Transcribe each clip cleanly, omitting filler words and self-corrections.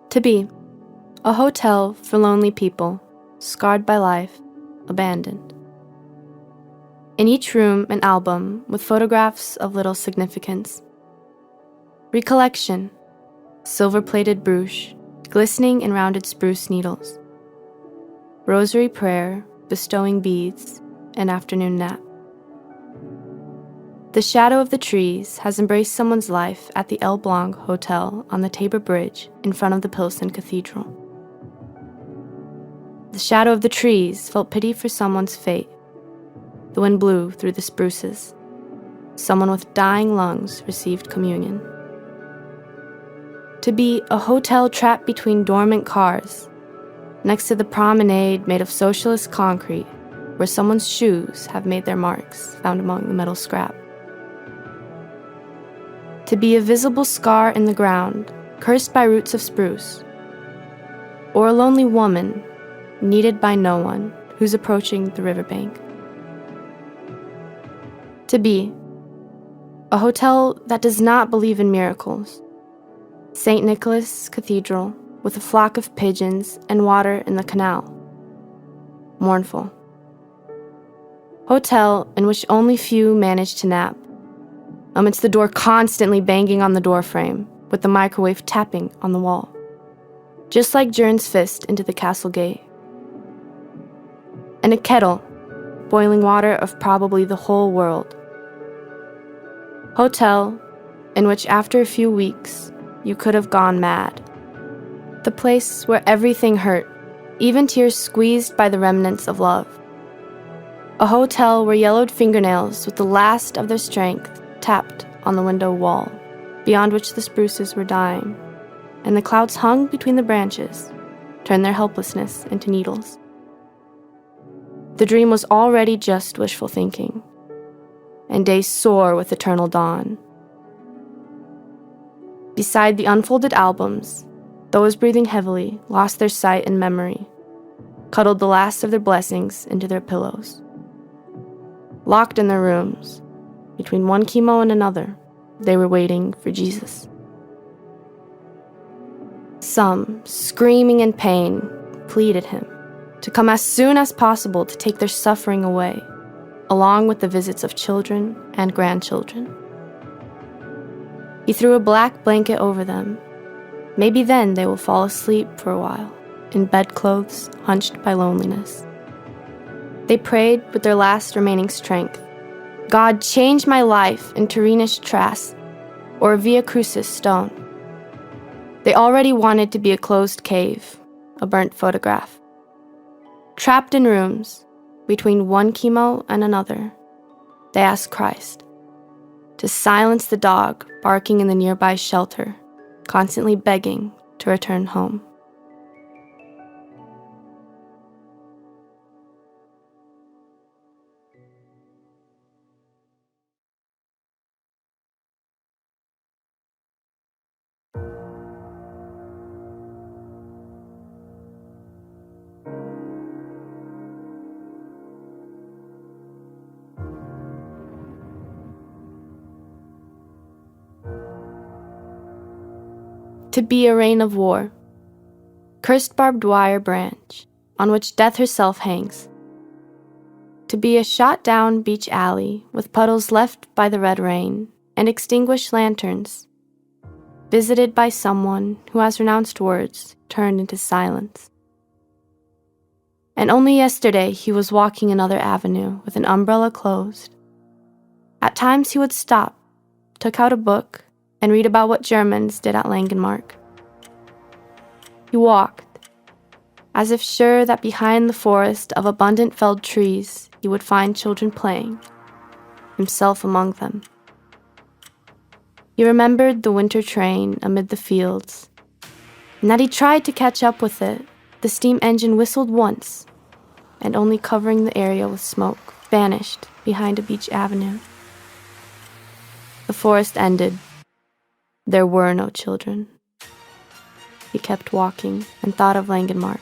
To be a hotel for lonely people, scarred by life, abandoned. In each room, an album with photographs of little significance. Recollection, silver-plated brush, glistening in rounded spruce needles. Rosary prayer, bestowing beads, an afternoon nap. The shadow of the trees has embraced someone's life at the El Blanc Hotel on the Tabor Bridge in front of the Pilsen Cathedral. The shadow of the trees felt pity for someone's fate. The wind blew through the spruces. Someone with dying lungs received communion. To be a hotel trapped between dormant cars, next to the promenade made of socialist concrete, where someone's shoes have made their marks found among the metal scrap. To be a visible scar in the ground, cursed by roots of spruce. Or a lonely woman, needed by no one, who's approaching the riverbank. To be a hotel that does not believe in miracles. St. Nicholas Cathedral with a flock of pigeons and water in the canal. Mournful. Hotel in which only few manage to nap. Amidst the door constantly banging on the doorframe, with the microwave tapping on the wall. Just like Jern's fist into the castle gate. And a kettle, boiling water of probably the whole world. Hotel, in which after a few weeks, you could have gone mad. The place where everything hurt, even tears squeezed by the remnants of love. A hotel where yellowed fingernails with the last of their strength tapped on the window wall, beyond which the spruces were dying, and the clouds hung between the branches, turned their helplessness into needles. The dream was already just wishful thinking, and days soar with eternal dawn. Beside the unfolded albums, those breathing heavily lost their sight and memory, cuddled the last of their blessings into their pillows. Locked in their rooms, between one chemo and another, they were waiting for Jesus. Some, screaming in pain, pleaded him to come as soon as possible to take their suffering away, along with the visits of children and grandchildren. He threw a black blanket over them. Maybe then they will fall asleep for a while, in bedclothes hunched by loneliness. They prayed with their last remaining strength. God, change my life into Rhenish trass or a Via Crucis stone. They already wanted to be a closed cave, a burnt photograph. Trapped in rooms, between one chemo and another, they asked Christ to silence the dog barking in the nearby shelter, constantly begging to return home. To be a reign of war, cursed barbed wire branch on which death herself hangs. To be a shot-down beach alley with puddles left by the red rain and extinguished lanterns, visited by someone who has renounced words turned into silence. And only yesterday he was walking another avenue with an umbrella closed. At times he would stop, took out a book, and read about what Germans did at Langenmark. He walked, as if sure that behind the forest of abundant felled trees he would find children playing, himself among them. He remembered the winter train amid the fields, and that he tried to catch up with it. The steam engine whistled once, and only covering the area with smoke, vanished behind a beach avenue. The forest ended. There were no children. He kept walking and thought of Langenmark.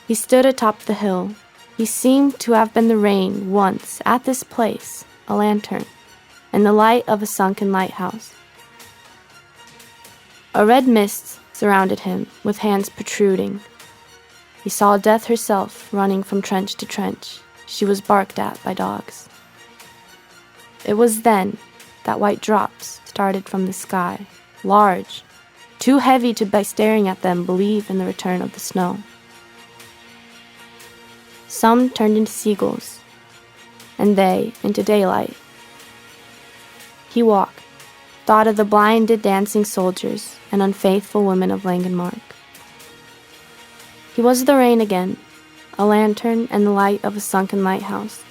He stood atop the hill. He seemed to have been the rain once at this place, a lantern, and the light of a sunken lighthouse. A red mist surrounded him, with hands protruding. He saw death herself running from trench to trench. She was barked at by dogs. It was then that white drops started from the sky, large, too heavy to by staring at them believe in the return of the snow. Some turned into seagulls, and they into daylight. He walked, thought of the blinded dancing soldiers and unfaithful women of Langenmark. He was the rain again, a lantern and the light of a sunken lighthouse.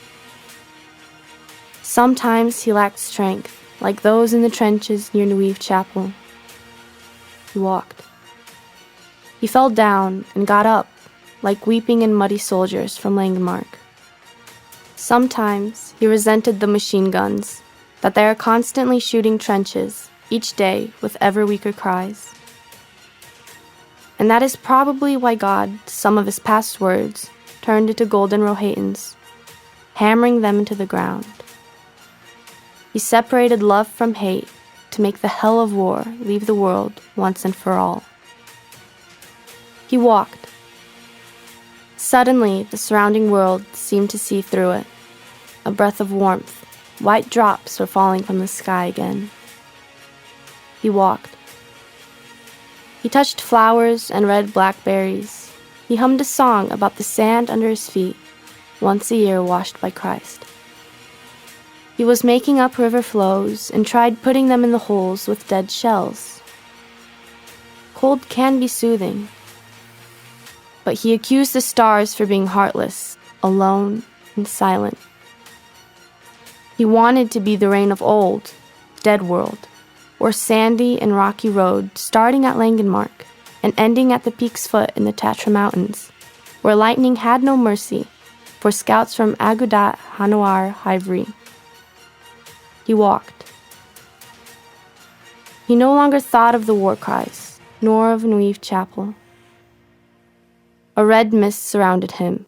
Sometimes he lacked strength, like those in the trenches near Neuve Chapel. He walked. He fell down and got up, like weeping and muddy soldiers from Langenmark. Sometimes he resented the machine guns, that they are constantly shooting trenches, each day with ever weaker cries. And that is probably why God, some of his past words, turned into golden rohatans, hammering them into the ground. He separated love from hate to make the hell of war leave the world once and for all. He walked. Suddenly, the surrounding world seemed to see through it. A breath of warmth, white drops were falling from the sky again. He walked. He touched flowers and red blackberries. He hummed a song about the sand under his feet, once a year washed by Christ. He was making up river flows and tried putting them in the holes with dead shells. Cold can be soothing, but he accused the stars for being heartless, alone, and silent. He wanted to be the rain of old, dead world, or sandy and rocky road starting at Langenmark and ending at the peak's foot in the Tatra Mountains, where lightning had no mercy for scouts from Agudat Hanoar Hivri. He walked. He no longer thought of the war cries, nor of Neuve Chapel. A red mist surrounded him.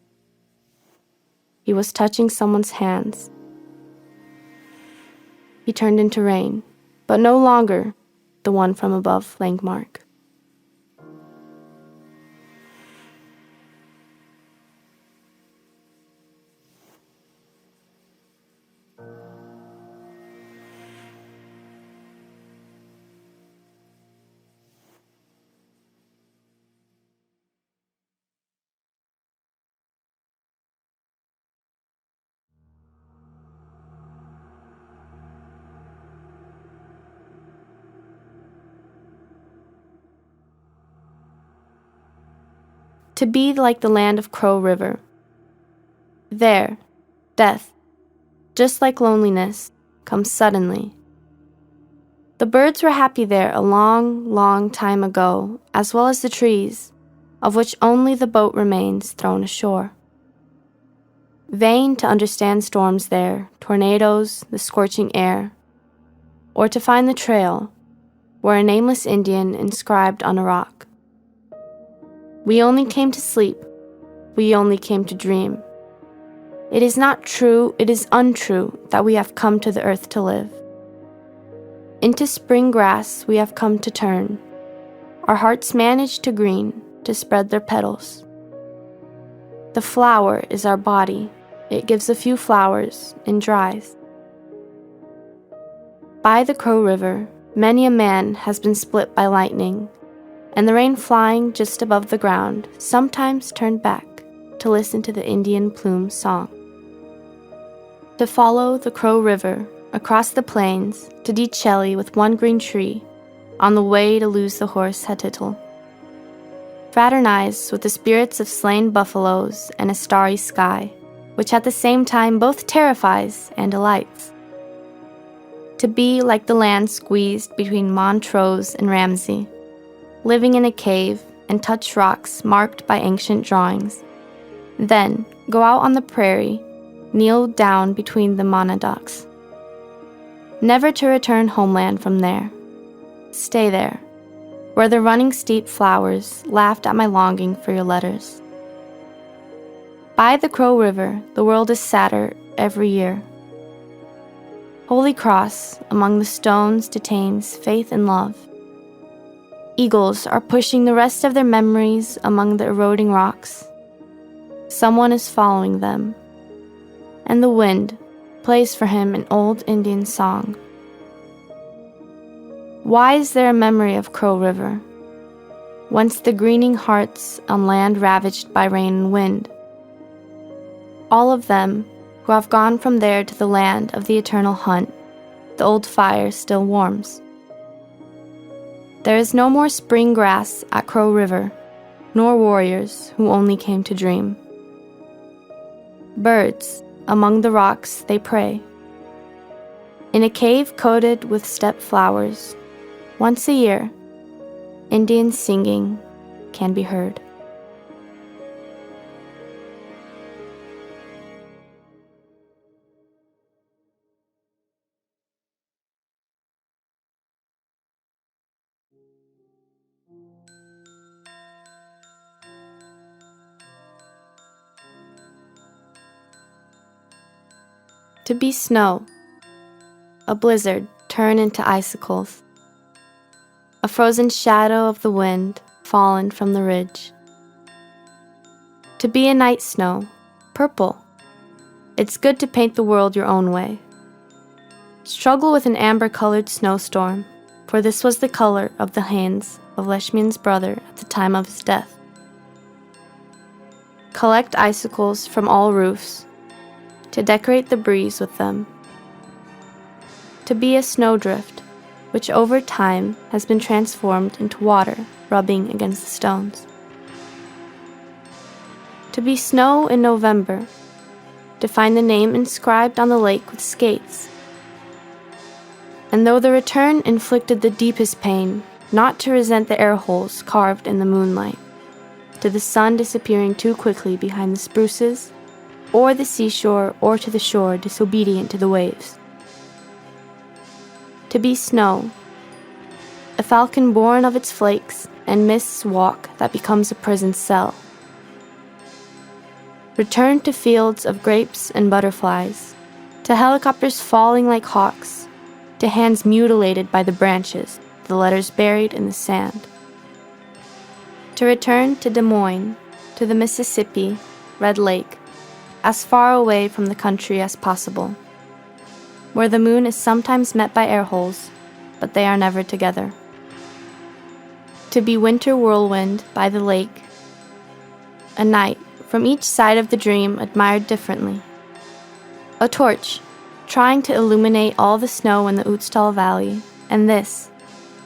He was touching someone's hands. He turned into rain, but no longer the one from above Langenmark. To be like the land of Crow River. There, death, just like loneliness, comes suddenly. The birds were happy there a long, long time ago, as well as the trees, of which only the boat remains thrown ashore. Vain to understand storms there, tornadoes, the scorching air, or to find the trail, where a nameless Indian inscribed on a rock. We only came to sleep. We only came to dream. It is not true, it is untrue that we have come to the earth to live. Into spring grass we have come to turn. Our hearts manage to green, to spread their petals. The flower is our body. It gives a few flowers and dries. By the Crow River, many a man has been split by lightning, and the rain flying just above the ground sometimes turned back to listen to the Indian plume song. To follow the Crow River across the plains to Dicelli with one green tree on the way to lose the horse Hatitl. Fraternize with the spirits of slain buffaloes and a starry sky, which at the same time both terrifies and delights. To be like the land squeezed between Montrose and Ramsey, living in a cave and touch rocks marked by ancient drawings. Then go out on the prairie, kneel down between the monadocks. Never to return homeland from there. Stay there, where the running steep flowers laughed at my longing for your letters. By the Crow River, the world is sadder every year. Holy Cross among the stones detains faith and love. Eagles are pushing the rest of their memories among the eroding rocks. Someone is following them, and the wind plays for him an old Indian song. Why is there a memory of Crow River, whence the greening hearts on land ravaged by rain and wind? All of them who have gone from there to the land of the eternal hunt, the old fire still warms. There is no more spring grass at Crow River, nor warriors who only came to dream. Birds, among the rocks they pray. In a cave coated with steppe flowers, once a year, Indian singing can be heard. To be snow, a blizzard turn into icicles, a frozen shadow of the wind fallen from the ridge. To be a night snow, purple, it's good to paint the world your own way. Struggle with an amber-colored snowstorm, for this was the color of the hands of Leshmin's brother at the time of his death. Collect icicles from all roofs, to decorate the breeze with them. To be a snowdrift, which over time has been transformed into water rubbing against the stones. To be snow in November, to find the name inscribed on the lake with skates. And though the return inflicted the deepest pain, not to resent the air holes carved in the moonlight, to the sun disappearing too quickly behind the spruces, or the seashore, or to the shore disobedient to the waves. To be snow, a falcon born of its flakes and mist's walk that becomes a prison cell. Return to fields of grapes and butterflies, to helicopters falling like hawks, to hands mutilated by the branches, the letters buried in the sand. To return to Des Moines, to the Mississippi, Red Lake, as far away from the country as possible, where the moon is sometimes met by air holes, but they are never together. To be winter whirlwind by the lake, a night from each side of the dream admired differently. A torch, trying to illuminate all the snow in the Utstal Valley, and this,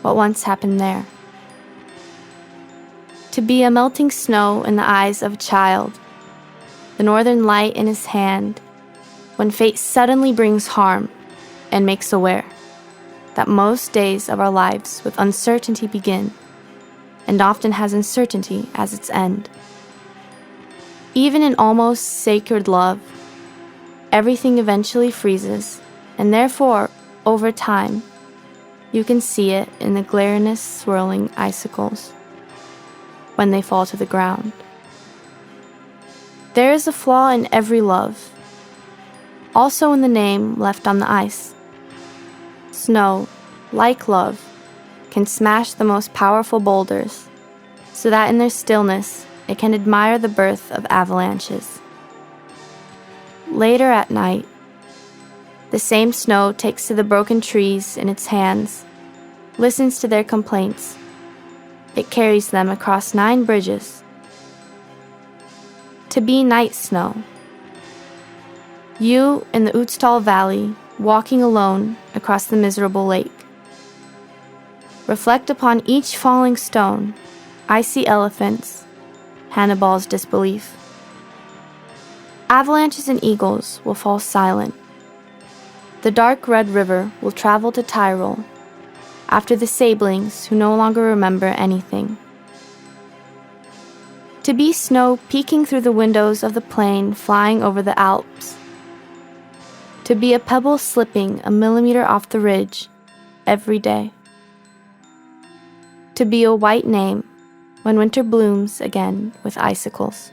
what once happened there. To be a melting snow in the eyes of a child, the northern light in his hand, when fate suddenly brings harm and makes aware that most days of our lives with uncertainty begin, and often has uncertainty as its end. Even in almost sacred love, everything eventually freezes, and therefore, over time, you can see it in the glariness swirling icicles when they fall to the ground. There is a flaw in every love, also in the name left on the ice. Snow, like love, can smash the most powerful boulders, so that in their stillness it can admire the birth of avalanches. Later at night, the same snow takes to the broken trees in its hands, listens to their complaints. It carries them across 9 bridges. To be night snow. You in the Utstal Valley, walking alone across the miserable lake. Reflect upon each falling stone, icy elephants, Hannibal's disbelief. Avalanches and eagles will fall silent. The dark red river will travel to Tyrol, after the sablings who no longer remember anything. To be snow peeking through the windows of the plane flying over the Alps. To be a pebble slipping a millimeter off the ridge every day. To be a white name when winter blooms again with icicles.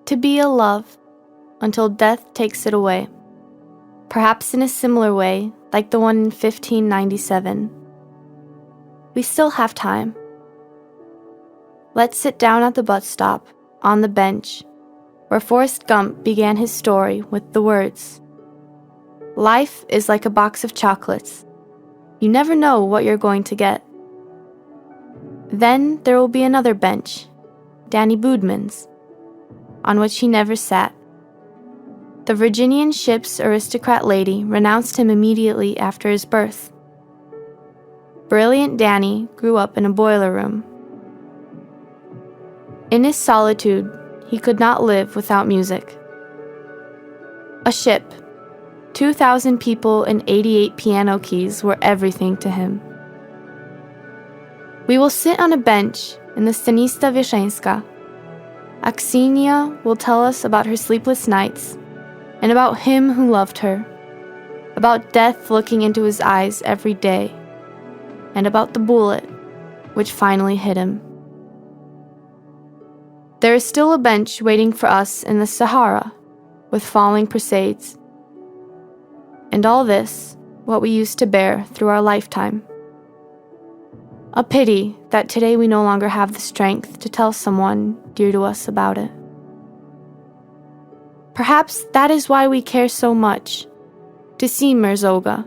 To be a love until death takes it away, perhaps in a similar way like the one in 1597. We still have time. Let's sit down at the bus stop, on the bench, where Forrest Gump began his story with the words, "Life is like a box of chocolates. You never know what you're going to get." Then there will be another bench, Danny Boudman's, on which he never sat. The Virginian ship's aristocrat lady renounced him immediately after his birth. Brilliant Danny grew up in a boiler room. In his solitude, he could not live without music. A ship, 2,000 people and 88 piano keys were everything to him. We will sit on a bench in the Stanisława Raginiaka. Aksenia will tell us about her sleepless nights and about him who loved her, about death looking into his eyes every day, and about the bullet which finally hit him. There is still a bench waiting for us in the Sahara with falling Perseids. And all this, what we used to bear through our lifetime. A pity that today we no longer have the strength to tell someone dear to us about it. Perhaps that is why we care so much to see Merzoga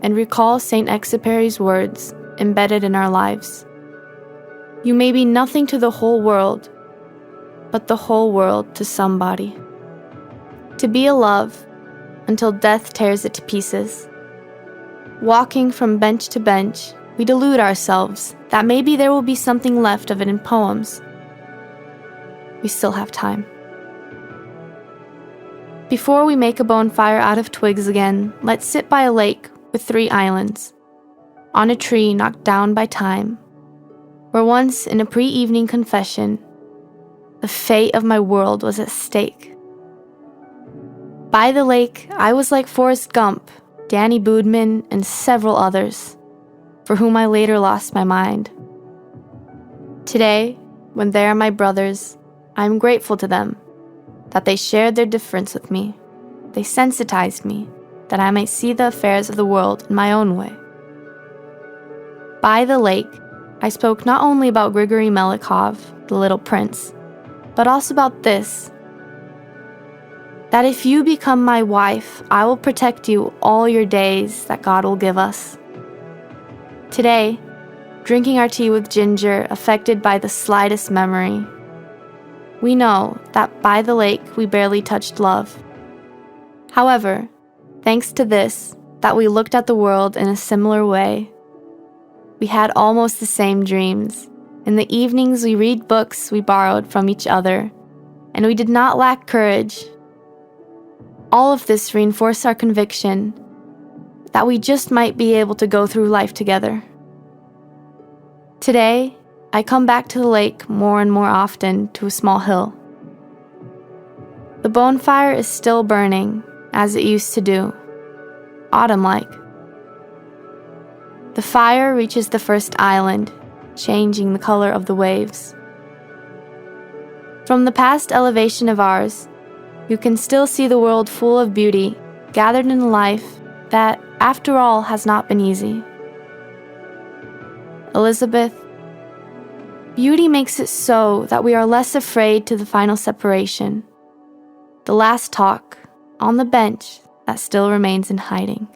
and recall St. Exupéry's words embedded in our lives. You may be nothing to the whole world, but the whole world to somebody. To be a love until death tears it to pieces. Walking from bench to bench, we delude ourselves that maybe there will be something left of it in poems. We still have time. Before we make a bonfire out of twigs again, let's sit by a lake with 3 islands, on a tree knocked down by time, where once in a pre-evening confession, the fate of my world was at stake. By the lake, I was like Forrest Gump, Danny Boudman, and several others, for whom I later lost my mind. Today, when they are my brothers, I am grateful to them that they shared their difference with me. They sensitized me that I might see the affairs of the world in my own way. By the lake, I spoke not only about Grigory Melikov, the Little Prince, but also about this, that if you become my wife, I will protect you all your days that God will give us. Today, drinking our tea with ginger affected by the slightest memory, we know that by the lake we barely touched love. However, thanks to this, that we looked at the world in a similar way. We had almost the same dreams. In the evenings we read books we borrowed from each other, and we did not lack courage. All of this reinforced our conviction that we just might be able to go through life together. Today, I come back to the lake more and more often to a small hill. The bonfire is still burning, as it used to do, autumn-like. The fire reaches the first island, changing the color of the waves. From the past elevation of ours, you can still see the world full of beauty, gathered in a life that, after all, has not been easy. Elizabeth, beauty makes it so that we are less afraid to the final separation, the last talk on the bench that still remains in hiding.